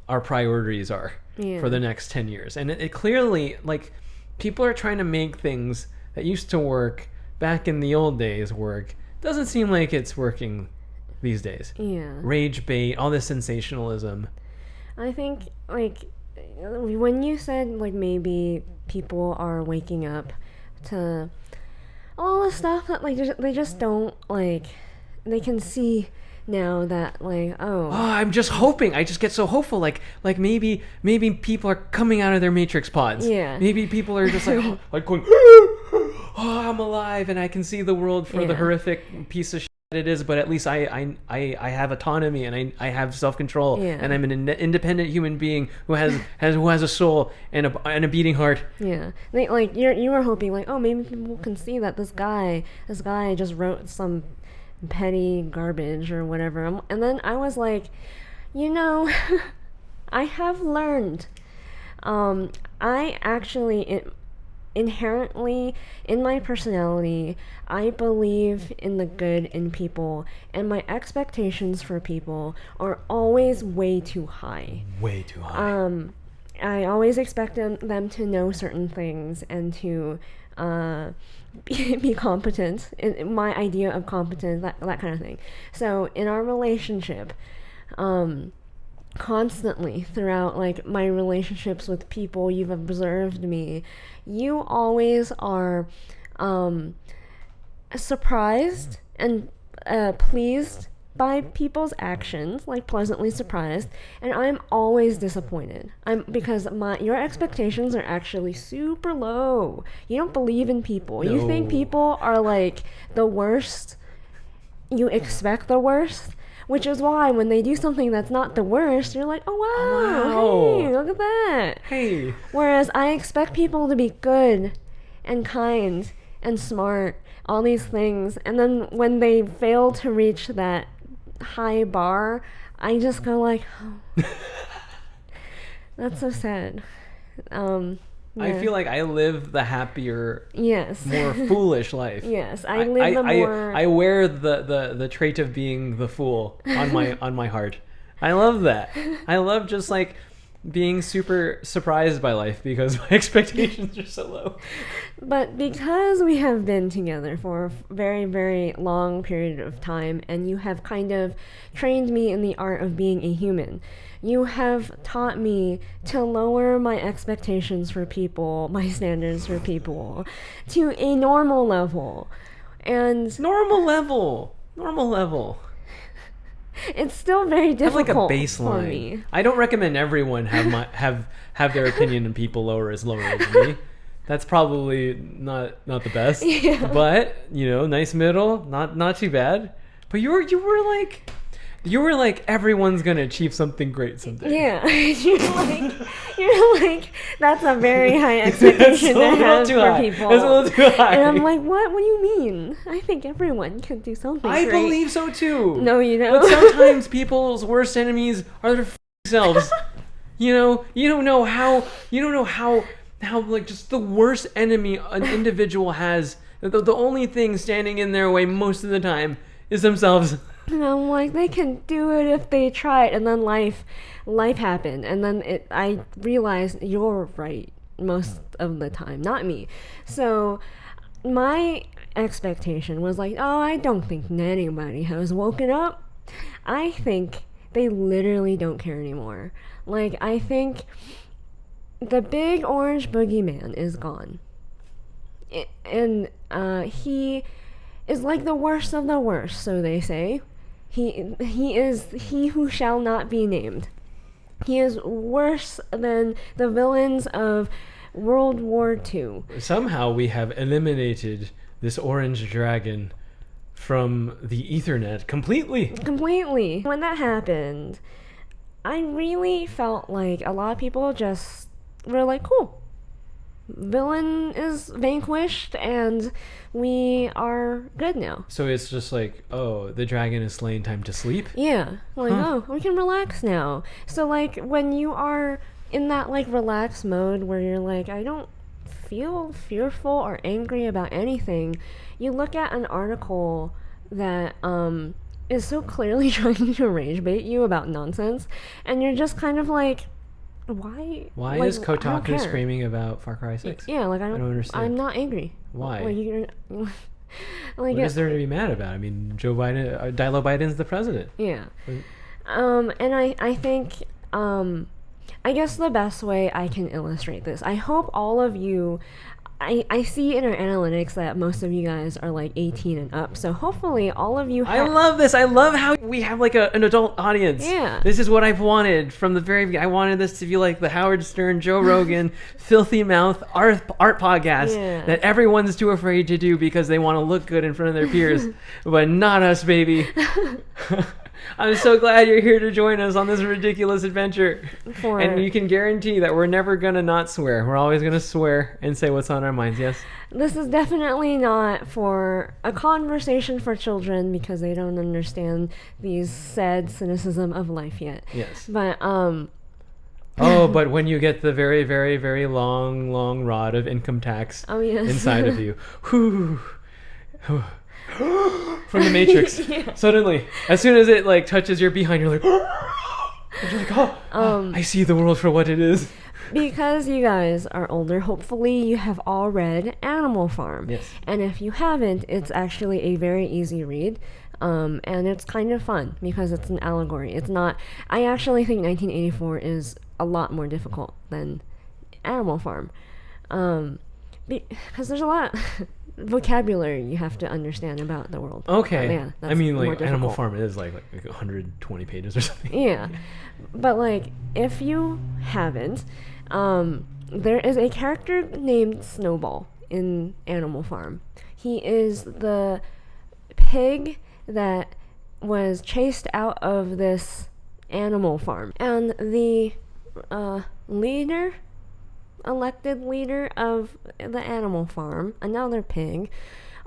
our priorities are for the next 10 years. And it clearly, like, people are trying to make things that used to work back in the old days work. Doesn't seem like it's working these days. Yeah. Rage bait, all this sensationalism. I think, like, when you said, like, maybe people are waking up to all the stuff that, like, they just don't, like, they can see now that, like, I'm just hoping. I just get so hopeful. Like maybe people are coming out of their Matrix pods. Yeah. Maybe people are just like, like going, I'm alive, and I can see the world for the horrific piece of shit it is. But at least I have autonomy, and I have self-control, and I'm an independent human being who has a soul and a beating heart. Yeah. Like, you were hoping, like, maybe people can see that this guy just wrote some petty garbage or whatever, and then I was like, I have learned, I actually inherently in my personality, I believe in the good in people, and my expectations for people are always way too high. I always expect them to know certain things and to be competent. In my idea of competence, that kind of thing. So in our relationship, constantly throughout, like, my relationships with people, you've observed me, you always are surprised and pleased by people's actions, like pleasantly surprised, and I'm always disappointed. Because your expectations are actually super low. You don't believe in people. No. You think people are, like, the worst. You expect the worst, which is why when they do something that's not the worst, you're like, wow. Hey, look at that. Hey. Whereas I expect people to be good and kind and smart, all these things, and then when they fail to reach that high bar, I just go like, that's so sad. I feel like I live the happier, more foolish life. Yes, I live the more. I wear the trait of being the fool on my heart. I love that. I love just, like, being super surprised by life because my expectations are so low. But because we have been together for a very, very long period of time, and you have kind of trained me in the art of being a human, you have taught me to lower my expectations for people, my standards for people, to a normal level. And normal level. It's still very difficult. Have, like, a baseline for me. I don't recommend everyone have their opinion on people lower as me. That's probably not the best. Yeah. But, nice middle, not too bad. But you were like everyone's gonna achieve something great someday. Yeah. you're like that's a very high expectation to have for people. It's a little too high. And I'm like, what do you mean? I think everyone can do something I great. believe so too. No, you don't. But sometimes people's worst enemies are their selves. You don't know how like just the worst enemy an individual has. The only thing standing in their way most of the time is themselves. And I'm like, they can do it if they try it. And then life happened. And then I realized you're right most of the time, not me. So my expectation was like, I don't think anybody has woken up. I think they literally don't care anymore. Like, I think the big orange boogeyman is gone. And he is like the worst of the worst, so they say. He is he who shall not be named. He is worse than the villains of World War II. Somehow we have eliminated this orange dragon from the Ethernet completely. Completely. When that happened, I really felt like a lot of people just were like, cool. Villain is vanquished and we are good now. So it's just like, oh, the dragon is slain, time to sleep? Yeah. Like, oh, we can relax now. So, like, when you are in that, like, relaxed mode where you're like, I don't feel fearful or angry about anything, you look at an article that is so clearly trying to rage bait you about nonsense, and you're just kind of like, why like, is Kotaku screaming about Far Cry 6? Yeah, like I don't understand. I'm not angry. Why? Like you're like what is there to be mad about? I mean, Joe Biden, Dilo Biden's the president. Yeah. And I think I guess the best way I can illustrate this, I hope all of you, I see in our analytics that most of you guys are like 18 and up, so hopefully all of you I love this. I love how we have like an adult audience. Yeah. This is what I've wanted from the very beginning. I wanted this to be like the Howard Stern, Joe Rogan, filthy mouth art podcast that everyone's too afraid to do because they want to look good in front of their peers, but not us, baby. I'm so glad you're here to join us on this ridiculous adventure. And you can guarantee that we're never going to not swear. We're always going to swear and say what's on our minds, yes? This is definitely not for a conversation for children because they don't understand the sad cynicism of life yet. Yes. But, oh, but when you get the very, very, very long rod of income tax inside of you, whew, from the Matrix. Suddenly, as soon as it like touches your behind, you're like, oh, I see the world for what it is. Because you guys are older, hopefully you have all read Animal Farm. Yes. And if you haven't, it's actually a very easy read. And it's kind of fun because it's an allegory. It's not. I actually think 1984 is a lot more difficult than Animal Farm, because there's a lot. Vocabulary you have to understand about the world. Okay. Yeah, I mean, like Animal Farm is like 120 pages or something. Yeah. But like if you haven't, there is a character named Snowball in Animal Farm. He is the pig that was chased out of this animal farm, and the elected leader of the animal farm, another pig,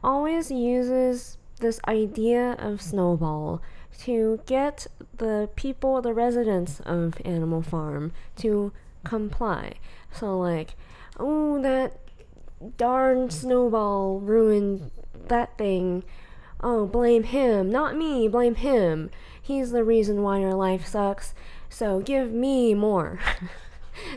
always uses this idea of Snowball to get the people, the residents of Animal Farm, to comply. So like, oh, that darn Snowball ruined that thing. Oh, blame him, not me, blame him. He's the reason why your life sucks, so give me more.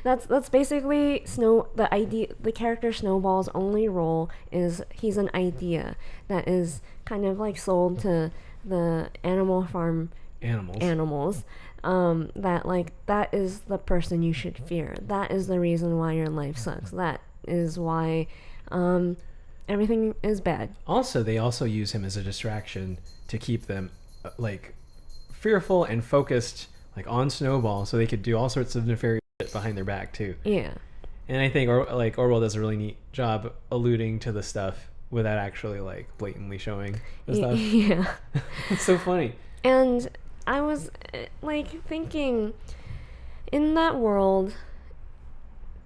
That's basically the idea. The character Snowball's only role is he's an idea that is kind of like sold to the Animal Farm animals. That like that is the person you should fear. That is the reason why your life sucks. That is why everything is bad. Also, they also use him as a distraction to keep them like fearful and focused like on Snowball, so they could do all sorts of nefarious behind their back too. Yeah. And I think Orwell does a really neat job alluding to the stuff without actually like blatantly showing the stuff. Yeah. It's so funny. And I was like thinking, in that world,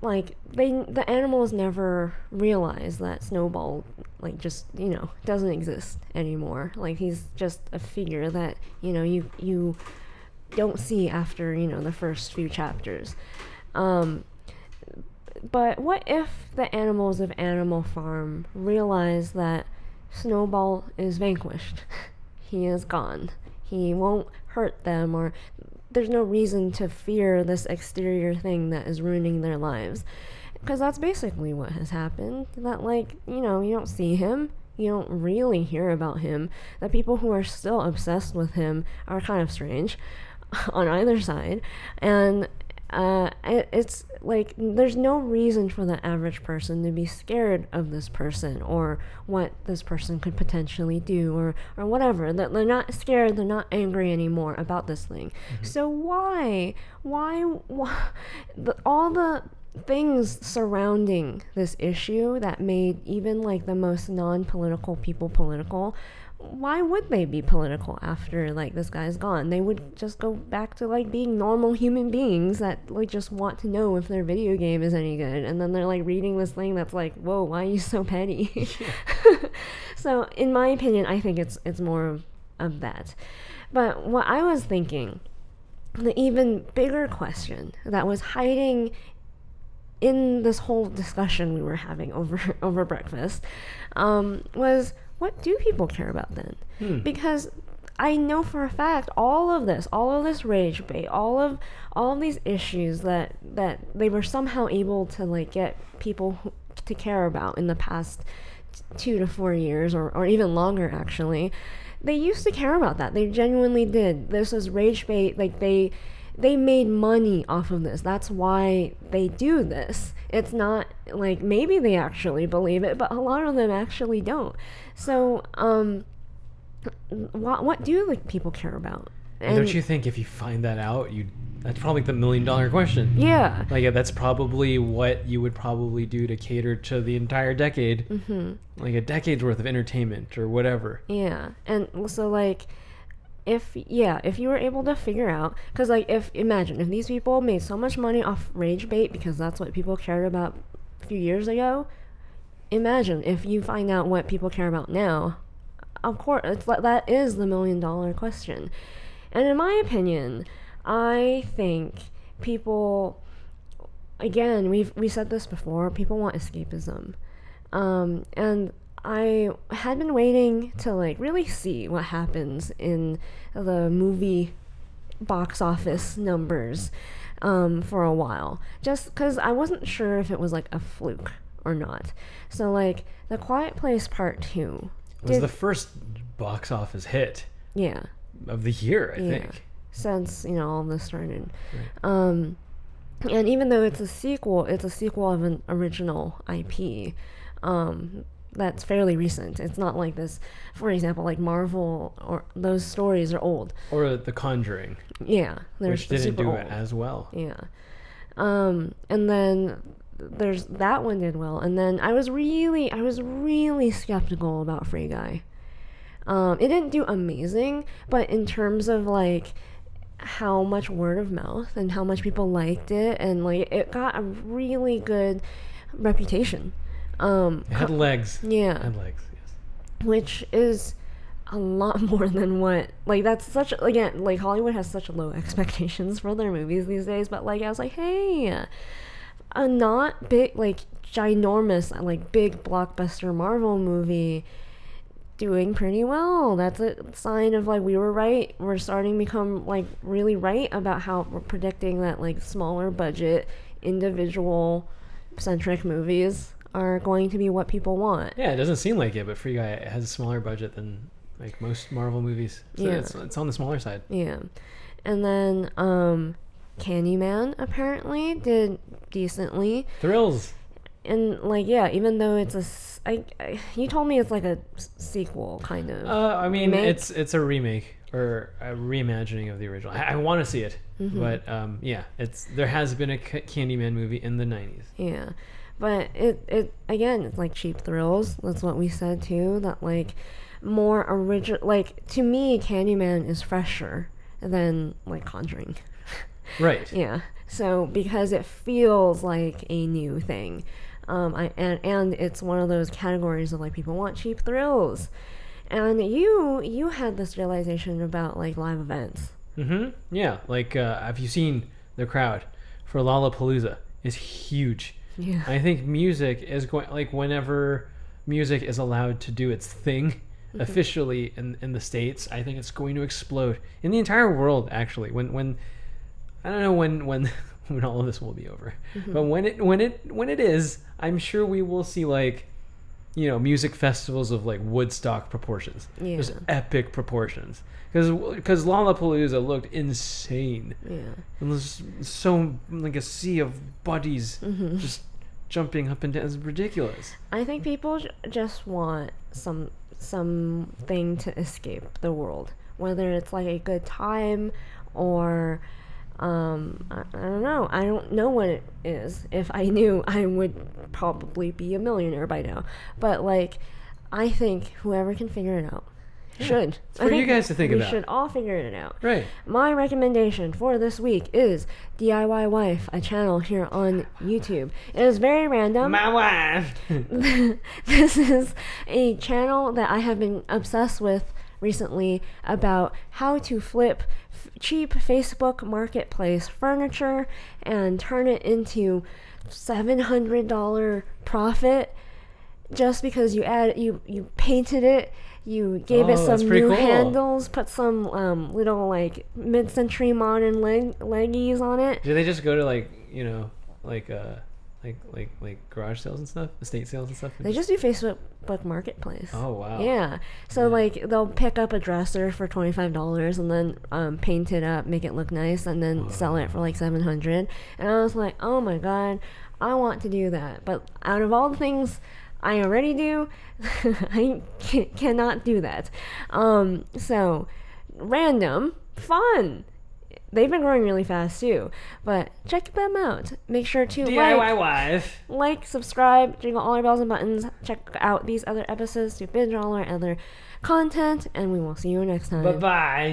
like the animals never realize that Snowball like just doesn't exist anymore. Like he's just a figure that you don't see after the first few chapters. But what if the animals of Animal Farm realize that Snowball is vanquished? He is gone. He won't hurt them, or there's no reason to fear this exterior thing that is ruining their lives. Because that's basically what has happened. That you don't see him. You don't really hear about him. The people who are still obsessed with him are kind of strange on either side. And it's like there's no reason for the average person to be scared of this person or what this person could potentially do or whatever. They're not scared, they're not angry anymore about this thing. So why all the things surrounding this issue that made even like the most non-political people political, why would they be political after like this guy's gone? They would just go back to like being normal human beings that like just want to know if their video game is any good, and then they're like reading this thing that's like, whoa, why are you so petty? So in my opinion, I think it's more of that. But what I was thinking, the even bigger question that was hiding in this whole discussion we were having over breakfast, was, what do people care about then? Because I know for a fact all of this rage bait, all of these issues that they were somehow able to like get people to care about in the past 2 to 4 years or even longer actually. They used to care about that. They genuinely did. This was rage bait. Like they made money off of this. That's why they do this. It's not like maybe they actually believe it, but a lot of them actually don't. So, what do like people care about? And don't you think if you find that out, that's probably the $1 million question? Yeah. Like that's probably what you would probably do to cater to the entire decade, like a decade's worth of entertainment or whatever. Yeah, and so like, if you were able to figure out, because like imagine if these people made so much money off rage bait because that's what people cared about a few years ago, imagine if you find out what people care about now. Of course, it's like that is the $1 million question. And in my opinion, I think people, again, we said this before, people want escapism, and I had been waiting to like really see what happens in the movie box office numbers for a while, just because I wasn't sure if it was like a fluke or not. So like The Quiet Place Part 2 was the first box office hit of the year, I think, since all this started. Right. And even though it's a sequel of an original IP that's fairly recent. It's not like this, for example, like Marvel, or those stories are old. Or The Conjuring. Yeah. Which didn't do it as well. Yeah. And then there's that one did well. And then I was really skeptical about Free Guy. It didn't do amazing, but in terms of like how much word of mouth and how much people liked it, and like it got a really good reputation. It had legs. Yeah. It had legs, yes. Which is a lot more than what, like, that's such, again, like, Hollywood has such low expectations for their movies these days, but, like, I was like, hey, a not big, like, ginormous, like, big blockbuster Marvel movie doing pretty well. That's a sign of, like, we were right. We're starting to become, like, really right about how we're predicting that, like, smaller budget, individual-centric movies are going to be what people want. Yeah, it doesn't seem like it, but Free Guy has a smaller budget than like most Marvel movies. So it's on the smaller side. Yeah. And then Candyman apparently did decently. Thrills. And like, yeah, even though it's you told me it's like a sequel kind of. I mean, it's a remake or a reimagining of the original. I want to see it, but yeah, there has been a Candyman movie in the 90s. Yeah. But it again, it's like cheap thrills. That's what we said too. That like more original. Like to me, Candyman is fresher than like Conjuring. Right. Yeah. So because it feels like a new thing, and it's one of those categories of like people want cheap thrills, and you had this realization about like live events. Yeah. Like have you seen the crowd for Lollapalooza? Is huge. Yeah. I think music is going, like whenever music is allowed to do its thing officially in the States, I think it's going to explode in the entire world. Actually, when I don't know when all of this will be over, but when it is, I'm sure we will see like music festivals of like Woodstock proportions. Yeah. Just epic proportions. Because Lollapalooza looked insane. Yeah. And there's so like a sea of bodies Mm-hmm. just jumping up and down. It's ridiculous. I think people just want something to escape the world, whether it's like a good time or I don't know. I don't know what it is. If I knew, I would probably be a millionaire by now. But like, I think whoever can figure it out should. It's for you guys to think about. We should all figure it out. Right. My recommendation for this week is DIY Wife, a channel here on YouTube. It is very random. My wife. This is a channel that I have been obsessed with recently about how to flip cheap Facebook marketplace furniture and turn it into $700 profit just because you painted it. You gave it some new handles, put some little like mid-century modern leggies on it. Do they just go to like garage sales and stuff, estate sales and stuff? They just do Facebook Marketplace. Oh wow. Yeah. So like they'll pick up a dresser for $25 and then paint it up, make it look nice, and then sell it for like $700. And I was like, oh my god, I want to do that. But out of all the things I already do, I cannot do that. So random, fun. They've been growing really fast too, but check them out. Make sure to DIY wife, subscribe, jingle all our bells and buttons. Check out these other episodes to binge all our other content, and we will see you next time. Bye-bye.